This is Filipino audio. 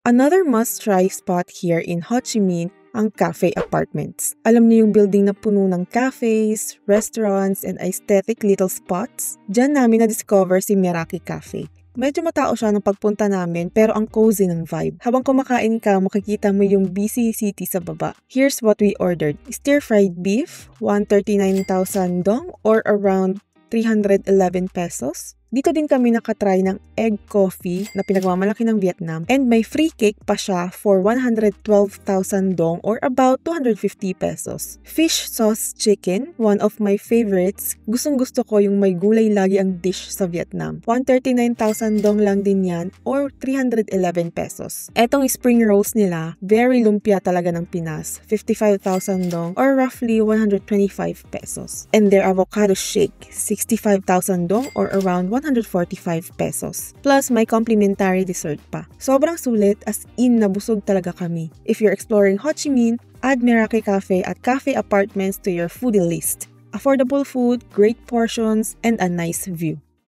Another must-try spot here in Ho Chi Minh ang Cafe Apartments. Alam niyo yung building na puno ng cafes, restaurants, and aesthetic little spots? Diyan namin na-discover si Meraki Cafe. Medyo matao siya nung pagpunta namin pero ang cozy ng vibe. Habang kumakain ka, makikita mo yung busy city sa baba. Here's what we ordered. Stir-fried beef, 139,000 dong or around 311 pesos. Dito din kami nakatry ng egg coffee na pinagmamalaki ng Vietnam and may free cake pa siya for 112,000 dong or about 250 pesos. Fish sauce chicken, one of my favorites. Gustong-gusto ko yung may gulay lagi ang dish sa Vietnam. 139,000 dong lang din yan or 311 pesos. Etong spring rolls nila, very lumpia talaga ng Pinas. 55,000 dong or roughly 125 pesos. And their avocado shake, 65,000 dong or around 145 pesos. Plus, may complimentary dessert pa. Sobrang sulit, as in nabusog talaga kami. If you're exploring Ho Chi Minh, add Meraki Cafe at Cafe Apartments to your foodie list. Affordable food, great portions, and a nice view.